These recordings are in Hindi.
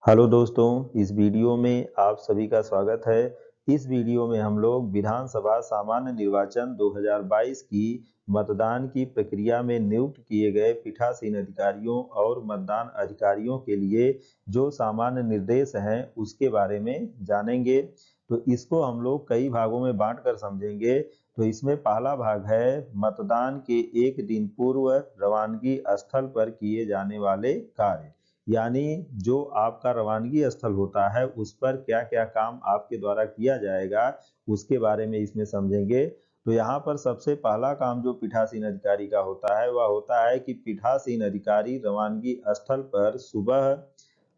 हेलो दोस्तों, इस वीडियो में आप सभी का स्वागत है। इस वीडियो में हम लोग विधानसभा सामान्य निर्वाचन 2022 की मतदान की प्रक्रिया में नियुक्त किए गए पीठासीन अधिकारियों और मतदान अधिकारियों के लिए जो सामान्य निर्देश हैं उसके बारे में जानेंगे। तो इसको हम लोग कई भागों में बांट कर समझेंगे। तो इसमें पहला भाग है मतदान के एक दिन पूर्व रवानगी स्थल पर किए जाने वाले कार्य, यानी जो आपका रवानगी स्थल होता है उस पर क्या क्या काम आपके द्वारा किया जाएगा उसके बारे में इसमें समझेंगे। तो यहाँ पर सबसे पहला काम जो पीठासीन अधिकारी का होता है वह होता है कि पीठासीन अधिकारी रवानगी स्थल पर सुबह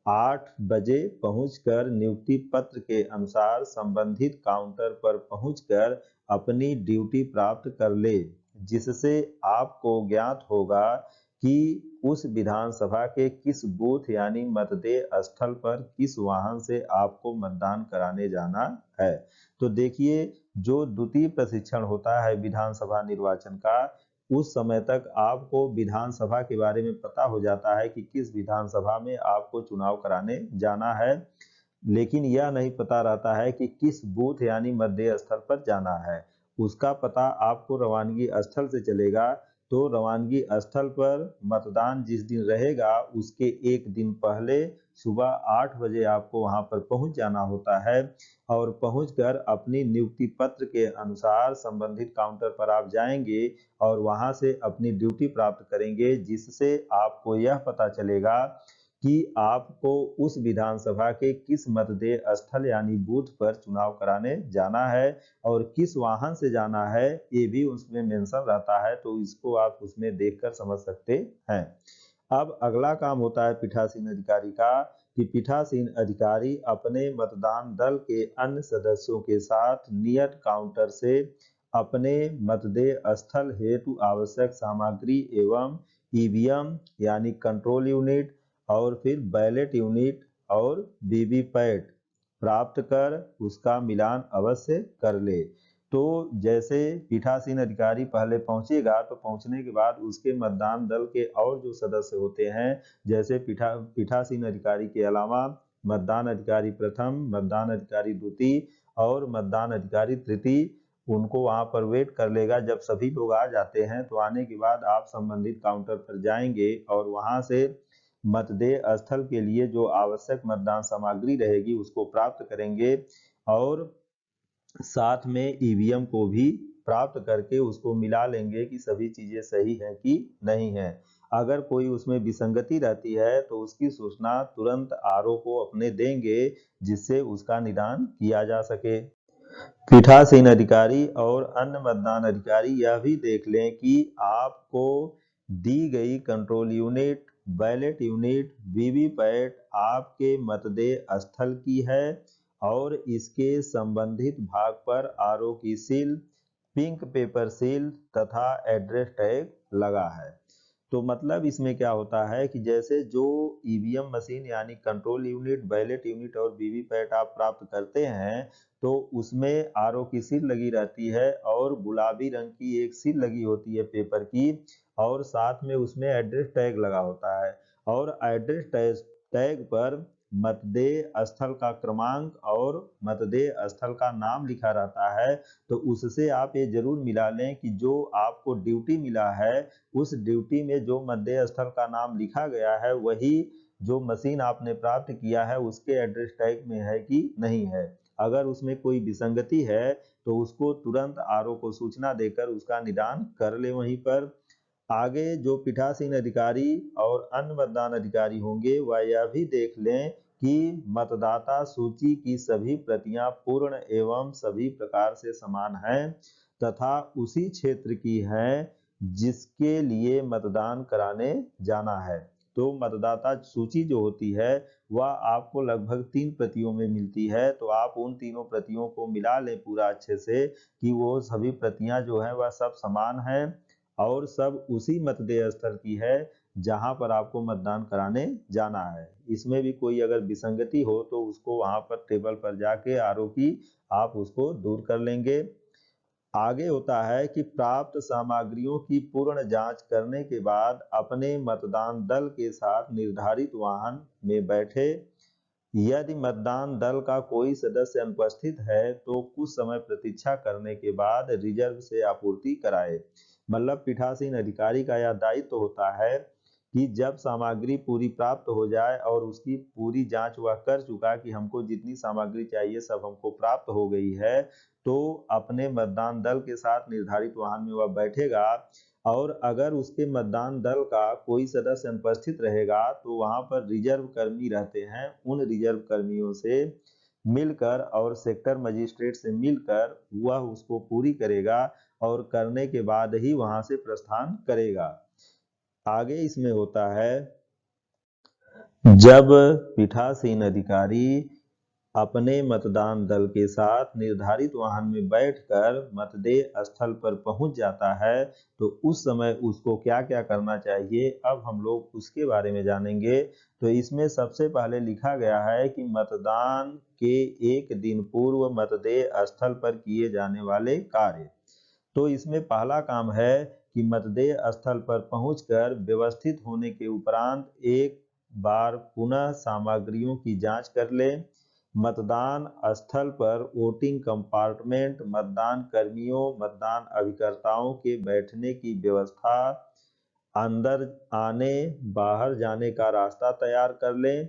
8 बजे पहुंचकर नियुक्ति पत्र के अनुसार संबंधित काउंटर पर पहुंचकर अपनी ड्यूटी प्राप्त कर ले, जिससे आपको ज्ञात होगा कि उस विधानसभा के किस बूथ यानी मतदेय स्थल पर किस वाहन से आपको मतदान कराने जाना है। तो देखिए, जो द्वितीय प्रशिक्षण होता है विधानसभा निर्वाचन का, उस समय तक आपको विधानसभा के बारे में पता हो जाता है कि किस विधानसभा में आपको चुनाव कराने जाना है, लेकिन यह नहीं पता रहता है कि किस बूथ यानी मतदेय स्थल पर जाना है। उसका पता आपको रवानगी स्थल से चलेगा। तो रवानगी स्थल पर मतदान जिस दिन रहेगा उसके एक दिन पहले सुबह 8 बजे आपको वहां पर पहुंच जाना होता है और पहुंचकर अपनी नियुक्ति पत्र के अनुसार संबंधित काउंटर पर आप जाएंगे और वहां से अपनी ड्यूटी प्राप्त करेंगे, जिससे आपको यह पता चलेगा कि आपको उस विधानसभा के किस मतदेय स्थल यानी बूथ पर चुनाव कराने जाना है और किस वाहन से जाना है ये भी उसमें मेंशन रहता है। तो इसको आप उसमें देखकर समझ सकते हैं। अब अगला काम होता है पीठासीन अधिकारी का कि पीठासीन अधिकारी अपने मतदान दल के अन्य सदस्यों के साथ नियत काउंटर से अपने मतदेय स्थल हेतु आवश्यक सामग्री एवं ईवीएम यानी कंट्रोल यूनिट और फिर बैलेट यूनिट और वीवीपैट प्राप्त कर उसका मिलान अवश्य कर ले। तो जैसे पीठासीन अधिकारी पहले पहुंचेगा तो पहुंचने के बाद उसके मतदान दल के और जो सदस्य होते हैं, जैसे पीठासीन अधिकारी के अलावा मतदान अधिकारी प्रथम, मतदान अधिकारी द्वितीय और मतदान अधिकारी तृतीय, उनको वहां पर वेट कर लेगा। जब सभी लोग आ जाते हैं तो आने के बाद आप संबंधित काउंटर पर जाएंगे और वहां से मतदेय स्थल के लिए जो आवश्यक मतदान सामग्री रहेगी उसको प्राप्त करेंगे और साथ में ईवीएम को भी प्राप्त करके उसको मिला लेंगे कि सभी चीजें सही हैं कि नहीं है। अगर कोई उसमें विसंगति रहती है तो उसकी सूचना तुरंत आरओ को अपने देंगे, जिससे उसका निदान किया जा सके। पीठासीन अधिकारी और अन्य मतदान अधिकारी यह भी देख लें कि आपको दी गई control unit, ballot unit, VVPAT आपके मतदेय स्थल की है और इसके संबंधित भाग पर आरओ की सील, पिंक पेपर सील तथा एड्रेस टैग लगा है। तो मतलब इसमें क्या होता है कि जैसे जो ईवीएम मशीन यानी कंट्रोल यूनिट, बैलेट यूनिट और वीवीपैट आप प्राप्त करते हैं तो उसमें आरओ की सील लगी रहती है और गुलाबी रंग की एक सील लगी होती है पेपर की, और साथ में उसमें एड्रेस टैग लगा होता है और एड्रेस टैग पर मतदेय स्थल का क्रमांक और मतदेय स्थल का नाम लिखा रहता है। तो उससे आप ये जरूर मिला लें कि जो आपको ड्यूटी मिला है उस ड्यूटी में जो मतदेय स्थल का नाम लिखा गया है वही जो मशीन आपने प्राप्त किया है उसके एड्रेस टैग में है कि नहीं है। अगर उसमें कोई विसंगति है तो उसको तुरंत आरओ को सूचना देकर उसका निदान कर ले वहीं पर। आगे जो पीठासीन अधिकारी और अन्य मतदान अधिकारी होंगे वह यह भी देख लें कि मतदाता सूची की सभी प्रतियां पूर्ण एवं सभी प्रकार से समान हैं तथा उसी क्षेत्र की हैं जिसके लिए मतदान कराने जाना है। तो मतदाता सूची जो होती है वह आपको लगभग 3 प्रतियों में मिलती है। तो आप उन तीनों प्रतियों को मिला लें पूरा अच्छे से कि वो सभी प्रतियां जो है वह सब समान है और सब उसी मतदेय स्थल की है जहां पर आपको मतदान कराने जाना है। इसमें भी कोई अगर विसंगति हो तो उसको वहां पर टेबल पर जाके आरओ की आप उसको दूर कर लेंगे। आगे होता है कि प्राप्त सामग्रियों की पूर्ण जांच करने के बाद अपने मतदान दल के साथ निर्धारित वाहन में बैठे यदि मतदान दल का कोई सदस्य अनुपस्थित है तो कुछ समय प्रतीक्षा करने के बाद रिजर्व से आपूर्ति कराए। मतलब पीठासीन अधिकारी का यह दायित्व होता है कि जब सामग्री पूरी प्राप्त हो जाए और उसकी पूरी जांच वह कर चुका कि हमको जितनी सामग्री चाहिए सब हमको प्राप्त हो गई है, तो अपने मतदान दल के साथ निर्धारित वाहन में वह बैठेगा और अगर उसके मतदान दल का कोई सदस्य अनुपस्थित रहेगा तो वहां पर रिजर्व कर्मी रहते हैं, उन रिजर्व कर्मियों से मिलकर और सेक्टर मजिस्ट्रेट से मिलकर वह उसको पूरी करेगा और करने के बाद ही वहां से प्रस्थान करेगा। आगे इसमें होता है, जब पीठासीन अधिकारी अपने मतदान दल के साथ निर्धारित वाहन में बैठकर मतदेय स्थल पर पहुंच जाता है तो उस समय उसको क्या क्या करना चाहिए, अब हम लोग उसके बारे में जानेंगे। तो इसमें सबसे पहले लिखा गया है कि मतदान के एक दिन पूर्व मतदेय स्थल पर किए जाने वाले कार्य। तो इसमें पहला काम है कि मतदेय स्थल पर पहुंचकर व्यवस्थित होने के उपरांत एक बार पुनः सामग्रियों की जांच कर लें। मतदान स्थल पर वोटिंग कंपार्टमेंट, मतदान कर्मियों, मतदान अभिकर्ताओं के बैठने की व्यवस्था, अंदर आने बाहर जाने का रास्ता तैयार कर लें।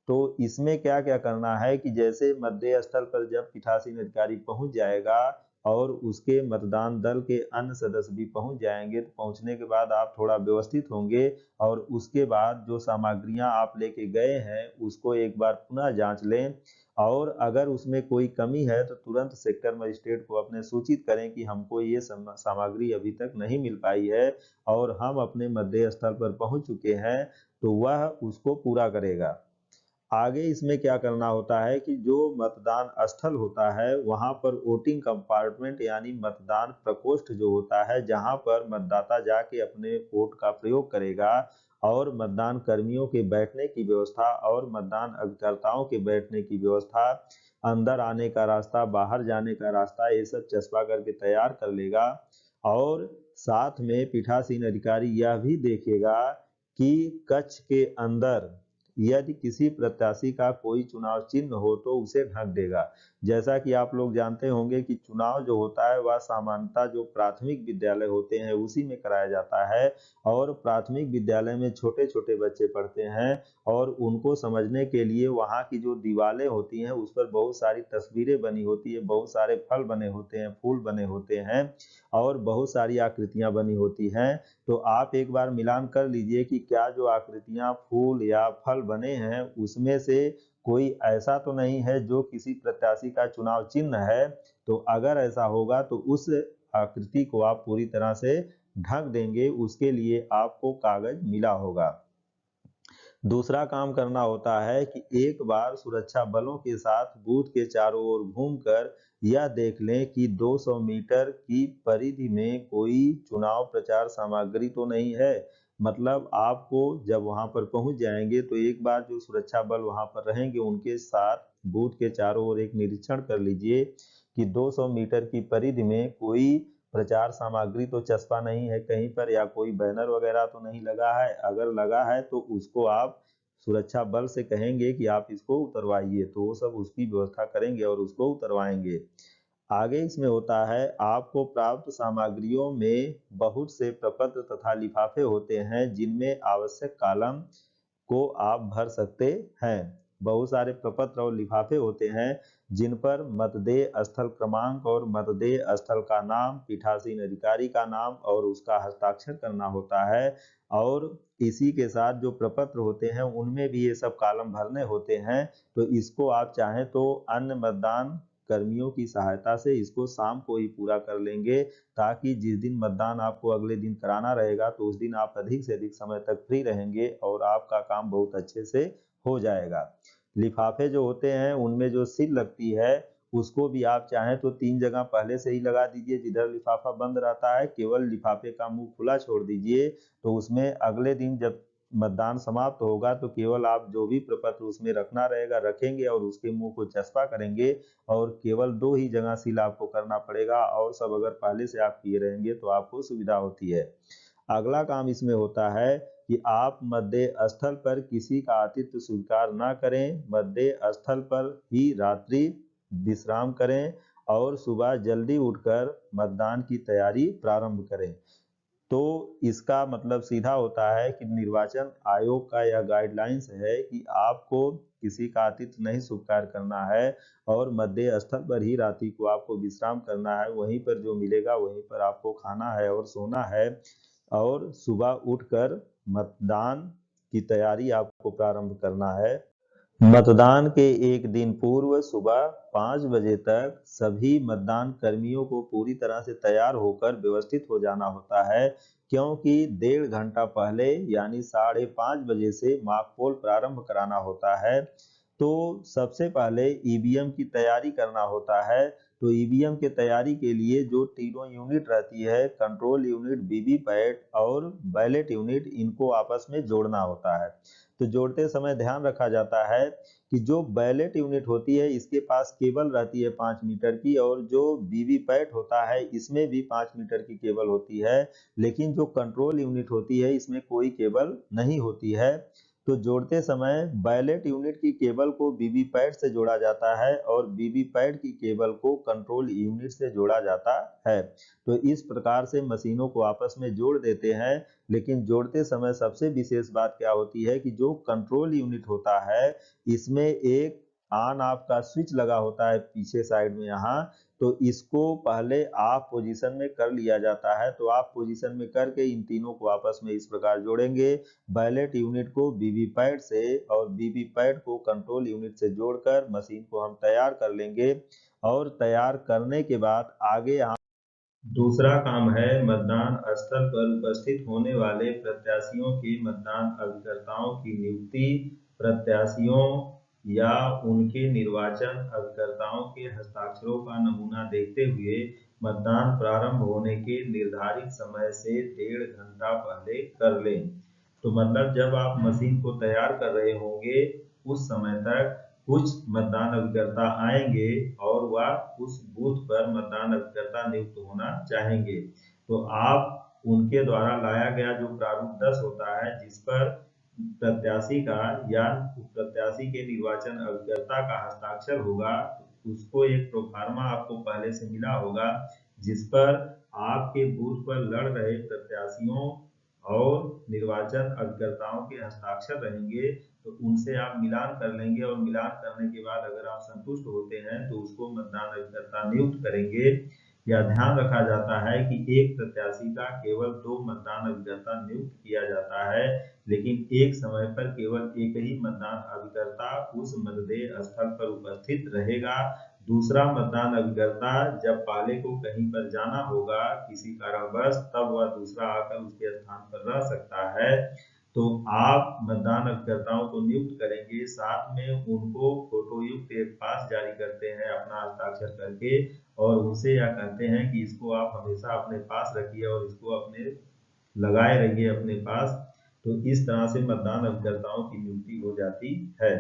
तो इसमें क्या क्या करना है कि जैसे मतदेय स्थल पर जब पीठासीन अधिकारी पहुंच जाएगा और उसके मतदान दल के अन्य सदस्य भी पहुंच जाएंगे, तो पहुंचने के बाद आप थोड़ा व्यवस्थित होंगे और उसके बाद जो सामग्रियां आप लेके गए हैं उसको एक बार पुनः जांच लें और अगर उसमें कोई कमी है तो तुरंत सेक्टर मजिस्ट्रेट को अपने सूचित करें कि हमको ये सामग्री अभी तक नहीं मिल पाई है और हम अपने मतदेय स्थल पर पहुंच चुके हैं, तो वह उसको पूरा करेगा। आगे इसमें क्या करना होता है कि जो मतदान स्थल होता है वहां पर वोटिंग कंपार्टमेंट यानी मतदान प्रकोष्ठ जो होता है, जहां पर मतदाता जाके अपने वोट का प्रयोग करेगा और मतदान कर्मियों के बैठने की व्यवस्था और मतदान अभिकर्ताओं के बैठने की व्यवस्था, अंदर आने का रास्ता, बाहर जाने का रास्ता, ये सब चस्पा करके तैयार कर लेगा। और साथ में पीठासीन अधिकारी यह भी देखेगा कि कक्ष के अंदर यदि किसी प्रत्याशी का कोई चुनाव चिन्ह हो तो उसे ढक देगा। जैसा कि आप लोग जानते होंगे कि चुनाव जो होता है वह सामान्यतः जो प्राथमिक विद्यालय होते हैं उसी में कराया जाता है और प्राथमिक विद्यालय में छोटे छोटे बच्चे पढ़ते हैं और उनको समझने के लिए वहाँ की जो दीवारें होती हैं उस पर बहुत सारी तस्वीरें बनी होती है, बहुत सारे फल बने होते हैं, फूल बने होते हैं और बहुत सारी आकृतियां बनी होती हैं। तो आप एक बार मिलान कर लीजिए कि क्या जो आकृतियां, फूल या फल बने हैं उसमें से कोई ऐसा तो नहीं है जो किसी प्रत्याशी का चुनाव चिन्ह है। तो अगर ऐसा होगा तो उस आकृति को आप पूरी तरह से ढक देंगे, उसके लिए आपको कागज मिला होगा। दूसरा काम करना होता है कि एक बार सुरक्षा बलों के साथ बूथ के चारों ओर घूमकर यह देख लें कि 200 मीटर की परिधि में कोई चुनाव प्रचार सामग्री तो नहीं है। मतलब आपको जब वहां पर पहुंच जाएंगे तो एक बार जो सुरक्षा बल वहां पर रहेंगे उनके साथ बूथ के चारों ओर एक निरीक्षण कर लीजिए कि 200 मीटर की परिधि में कोई प्रचार सामग्री तो चस्पा नहीं है कहीं पर, या कोई बैनर वगैरह तो नहीं लगा है। अगर लगा है तो उसको आप सुरक्षा बल से कहेंगे कि आप इसको उतरवाइए, तो वो सब उसकी व्यवस्था करेंगे और उसको उतरवाएंगे। आगे इसमें होता है, आपको प्राप्त सामग्रियों में बहुत से प्रपत्र तथा लिफाफे होते हैं जिनमें आवश्यक कॉलम को आप भर सकते हैं। बहुत सारे प्रपत्र और लिफाफे होते हैं जिन पर मतदेय स्थल क्रमांक और मतदेय स्थल का नाम, पीठासीन अधिकारी का नाम और उसका हस्ताक्षर करना होता है। और इसी के साथ जो प्रपत्र होते हैं उनमें भी ये सब कॉलम भरने होते हैं। तो इसको आप चाहें तो अन्य मतदान कर्मियों की सहायता से इसको शाम को ही पूरा कर लेंगे, ताकि जिस दिन मतदान आपको अगले दिन कराना रहेगा तो उस दिन आप अधिक से अधिक समय तक फ्री रहेंगे और आपका काम बहुत अच्छे से हो जाएगा। लिफाफे जो होते हैं उनमें जो सील लगती है उसको भी आप चाहें तो 3 जगह पहले से ही लगा दीजिए, जिधर लिफाफा बंद रहता है केवल लिफाफे का मुंह खुला छोड़ दीजिए। तो उसमें अगले दिन जब मतदान समाप्त होगा तो केवल आप जो भी प्रपत्र उसमें रखना रहेगा रखेंगे और उसके मुंह को चस्पा करेंगे और केवल 2 ही जगह सील आपको करना पड़ेगा और सब अगर पहले से आप किए रहेंगे तो आपको सुविधा होती है। अगला काम इसमें होता है कि आप मध्य स्थल पर किसी का आतिथ्य स्वीकार न करें, मध्य स्थल पर ही रात्रि विश्राम करें और सुबह जल्दी उठकर मतदान की तैयारी प्रारंभ करें। तो इसका मतलब सीधा होता है कि निर्वाचन आयोग का यह गाइडलाइंस है कि आपको किसी का आतिथ्य नहीं स्वीकार करना है और मध्य स्थल पर ही रात्रि को आपको विश्राम करना है, वहीं पर जो मिलेगा वहीं पर आपको खाना है और सोना है और सुबह उठकर मतदान की तैयारी आपको प्रारंभ करना है। मतदान के एक दिन पूर्व सुबह 5 बजे तक सभी मतदान कर्मियों को पूरी तरह से तैयार होकर व्यवस्थित हो जाना होता है, क्योंकि 1.5 घंटा पहले यानी 5:30 बजे से मॉक पोल प्रारंभ कराना होता है। तो सबसे पहले ईवीएम की तैयारी करना होता है। तो ईवीएम के तैयारी के लिए जो तीनों यूनिट रहती है, कंट्रोल यूनिट, वीवीपैट और बैलेट यूनिट, इनको आपस में जोड़ना होता है। तो जोड़ते समय ध्यान रखा जाता है कि जो बैलेट यूनिट होती है इसके पास केबल रहती है 5 मीटर की, और जो वीवीपैट होता है इसमें भी 5 मीटर की केबल होती है, लेकिन जो कंट्रोल यूनिट होती है इसमें कोई केबल नहीं होती है। तो जोड़ते समय बैलेट यूनिट की केबल को वीवीपैट से जोड़ा जाता है और वीवीपैट की केबल को कंट्रोल यूनिट से जोड़ा जाता है। तो इस प्रकार से मशीनों को आपस में जोड़ देते हैं। लेकिन जोड़ते समय सबसे विशेष बात क्या होती है कि जो कंट्रोल यूनिट होता है इसमें एक ऑन ऑफ का स्विच लगा होता है पीछे साइड में यहाँ, तो इसको पहले ऑफ पोजीशन में कर लिया जाता है। तो ऑफ पोजीशन में करके इन तीनों को आपस में इस प्रकार जोड़ेंगे, बैलेट यूनिट को वीवीपैट से और वीवीपैट को कंट्रोल यूनिट से जोड़कर मशीन को हम तैयार कर लेंगे। और तैयार करने के बाद आगे दूसरा काम है मतदान स्थल पर उपस्थित होने वाले प्रत्याशियों के मतदान अभिकर्ताओं की नियुक्ति। प्रत्याशियों या उनके निर्वाचन अभिकर्ताओं के हस्ताक्षरों का नमूना देखते हुए मतदान प्रारंभ होने के निर्धारित समय से 1.5 घंटा पहले कर लें। तो मतलब जब आप मशीन को तैयार कर रहे होंगे उस समय तक कुछ मतदान अभिकर्ता आएंगे और वह उस बूथ पर मतदान अभिकर्ता नियुक्त होना चाहेंगे। तो आप उनके द्वारा लाया गया जो प्रारूप 10 होता है जिस पर प्रत्याशी का या प्रत्याशी के निर्वाचन अभिकर्ता का हस्ताक्षर होगा, उसको एक प्रोफार्मा आपको पहले से मिला होगा जिस पर आपके बूथ पर लड़ रहे प्रत्याशियों और निर्वाचन अभिकर्ताओं के हस्ताक्षर रहेंगे। तो उनसे आप मिलान कर लेंगे और मिलान करने के बाद अगर आप संतुष्ट होते हैं तो उसको मतदान अभिकर्ता नियुक्त करेंगे। यह ध्यान रखा जाता है कि एक प्रत्याशी का केवल 2 मतदान अभिकर्ता नियुक्त किया जाता है, लेकिन एक समय पर केवल एक ही मतदान अभिकर्ता उस मतदेय स्थल पर उपस्थित रहेगा। दूसरा मतदान अभिकर्ता जब पहले को कहीं पर जाना होगा किसी कारणवश, तब वह दूसरा आकर उसके स्थान पर रह सकता है। तो आप मतदान अभिकर्ताओं को नियुक्त करेंगे, साथ में उनको फोटोयुक्त एक पास जारी करते हैं अपना हस्ताक्षर करके, और उनसे यह कहते हैं कि इसको आप हमेशा अपने पास रखिए और इसको अपने लगाए रहिए अपने पास। तो इस तरह से मतदान अभिकर्ताओं की नियुक्ति हो जाती है।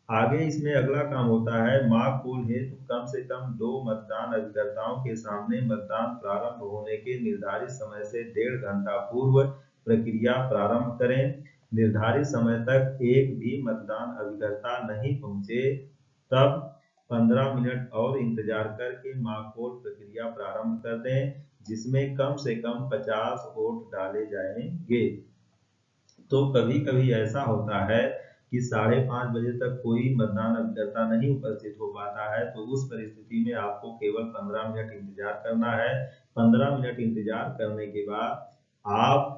आगे इसमें अगला काम होता है मॉक पोल हेतु कम से कम 2 मतदान अभिकर्ताओं के सामने मतदान प्रारंभ होने के निर्धारित समय से 1.5 घंटा पूर्व प्रक्रिया प्रारंभ करें। निर्धारित समय तक एक भी मतदान अभिकर्ता नहीं पहुंचे तब 15 मिनट और इंतजार करके मॉक पोल प्रक्रिया प्रारंभ कर दें, जिसमें कम से कम 50 वोट डाले जाएंगे। तो कभी कभी ऐसा होता है कि 5:30 बजे तक कोई मतदान अभिकर्ता नहीं उपस्थित हो पाता है, तो उस परिस्थिति में आपको केवल 15 मिनट इंतजार करना है। 15 मिनट इंतजार करने के बाद आप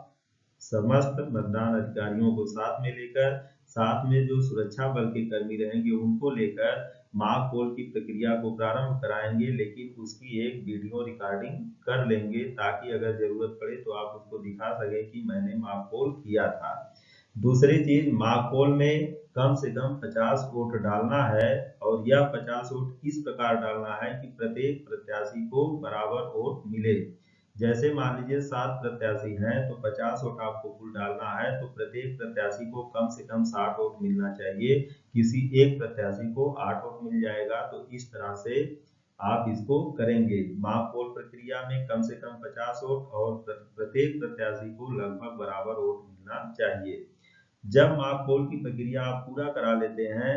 समस्त मतदान अधिकारियों को साथ में लेकर, साथ में जो सुरक्षा बल के कर्मी रहेंगे उनको लेकर मॉक पोल की प्रक्रिया को प्रारंभ कराएंगे, लेकिन उसकी एक वीडियो रिकॉर्डिंग कर लेंगे ताकि अगर जरूरत पड़े तो आप उसको दिखा सके कि मैंने मॉक पोल किया था। दूसरी चीज, मॉक पोल में कम से कम 50 वोट डालना है, और यह 50 वोट इस प्रकार डालना है कि प्रत्येक प्रत्याशी को बराबर वोट मिले। जैसे मान लीजिए 7 प्रत्याशी हैं तो 50 वोट आपको कुल डालना है, तो प्रत्येक प्रत्याशी को कम से कम 60 वोट मिलना चाहिए। किसी एक प्रत्याशी को 8 वोट मिल जाएगा। तो इस तरह से आप इसको करेंगे। मॉक पोल प्रक्रिया में कम से कम 50 वोट और प्रत्येक प्रत्याशी को लगभग बराबर वोट मिलना चाहिए। जब मॉक पोल की प्रक्रिया आप पूरा करा लेते हैं,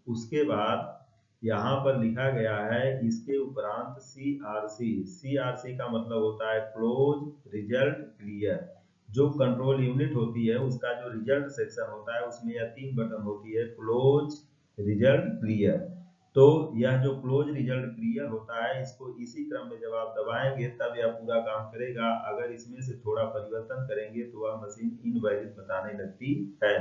उसके बाद यहाँ पर लिखा गया है इसके उपरांत सीआरसी का मतलब होता है क्लोज रिजल्ट क्लियर। जो कंट्रोल यूनिट होती है उसका जो रिजल्ट सेक्शन होता है उसमें यह 3 बटन होती है, क्लोज, रिजल्ट, क्लियर। तो यह जो क्लोज रिजल्ट क्लियर होता है इसको इसी क्रम में जब आप दबाएंगे तब यह पूरा काम करेगा। अगर इसमें से थोड़ा परिवर्तन करेंगे तो वह मशीन इनवैलिड बताने लगती है।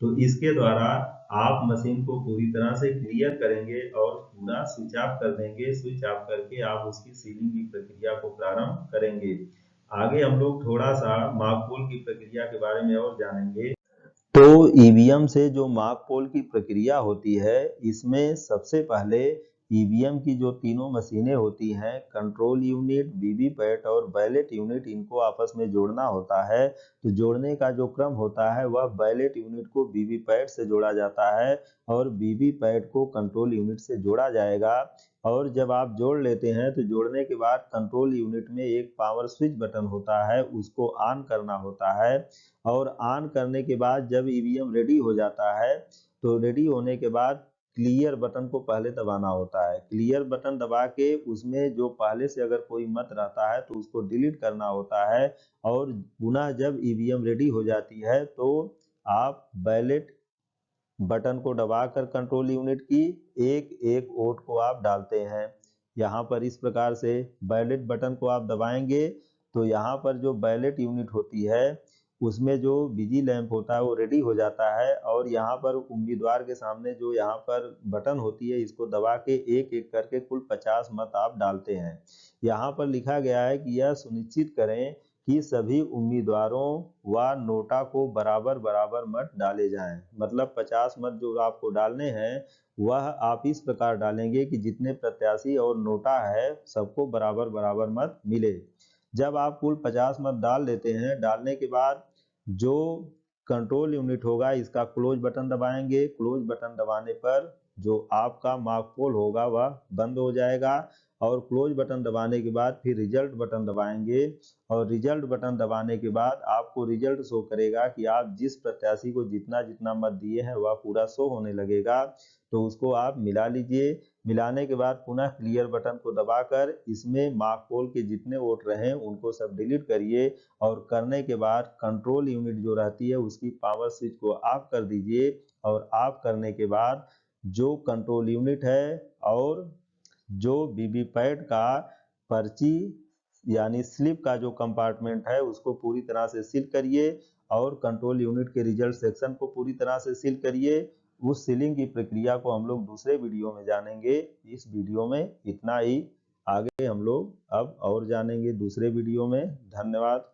तो इसके द्वारा आप मशीन को पूरी तरह से क्लियर करेंगे और पूरा स्विच ऑफ कर देंगे। स्विच ऑफ करके आप उसकी सीलिंग की प्रक्रिया को प्रारंभ करेंगे। आगे हम लोग थोड़ा सा मॉक पोल की प्रक्रिया के बारे में और जानेंगे। तो ईवीएम से जो मॉक पोल की प्रक्रिया होती है, इसमें सबसे पहले ईवीएम की जो तीनों मशीनें होती हैं, कंट्रोल यूनिट, वीवीपैट और बैलेट यूनिट, इनको आपस में जोड़ना होता है। तो जोड़ने का जो क्रम होता है वह बैलेट यूनिट को वीवीपैट से जोड़ा जाता है और वीवीपैट को कंट्रोल यूनिट से जोड़ा जाएगा। और जब आप जोड़ लेते हैं तो जोड़ने के बाद कंट्रोल यूनिट में एक पावर स्विच बटन होता है, उसको ऑन करना होता है। और ऑन करने के बाद जब ईवीएम रेडी हो जाता है तो रेडी होने के बाद क्लियर बटन को पहले दबाना होता है। क्लियर बटन दबा के उसमें जो पहले से अगर कोई मत रहता है तो उसको डिलीट करना होता है। और पुनः जब ईवीएम रेडी हो जाती है तो आप बैलेट बटन को दबाकर कंट्रोल यूनिट की एक एक वोट को आप डालते हैं। यहाँ पर इस प्रकार से बैलेट बटन को आप दबाएंगे तो यहाँ पर जो बैलेट यूनिट होती है उसमें जो बिजी लैंप होता है वो रेडी हो जाता है। और यहाँ पर उम्मीदवार के सामने जो यहाँ पर बटन होती है इसको दबा के एक एक करके कुल 50 मत आप डालते हैं। यहाँ पर लिखा गया है कि यह सुनिश्चित करें कि सभी उम्मीदवारों व नोटा को बराबर बराबर मत डाले जाएं। मतलब 50 मत जो आपको डालने हैं वह आप इस प्रकार डालेंगे कि जितने प्रत्याशी और नोटा है सबको बराबर बराबर मत मिले। जब आप कुल 50 मत डाल देते हैं, डालने के बाद जो कंट्रोल यूनिट होगा इसका क्लोज बटन दबाएंगे। क्लोज बटन दबाने पर जो आपका मॉक पोल होगा वह बंद हो जाएगा। और क्लोज बटन दबाने के बाद फिर रिजल्ट बटन दबाएंगे और रिजल्ट बटन दबाने के बाद आपको रिजल्ट शो करेगा कि आप जिस प्रत्याशी को जितना जितना मत दिए हैं वह पूरा शो होने लगेगा। तो उसको आप मिला लीजिए। मिलाने के बाद पुनः क्लियर बटन को दबाकर इसमें मॉक पोल के जितने वोट रहे उनको सब डिलीट करिए। और करने के बाद कंट्रोल यूनिट जो रहती है उसकी पावर स्विच को ऑफ कर दीजिए। और ऑफ करने के बाद जो कंट्रोल यूनिट है और जो वीवीपैट का पर्ची यानी स्लिप का जो कंपार्टमेंट है उसको पूरी तरह से सील करिए। और कंट्रोल यूनिट के रिजल्ट सेक्शन को पूरी तरह से सील करिए। उस सीलिंग की प्रक्रिया को हम लोग दूसरे वीडियो में जानेंगे। इस वीडियो में इतना ही। आगे हम लोग अब और जानेंगे दूसरे वीडियो में। धन्यवाद।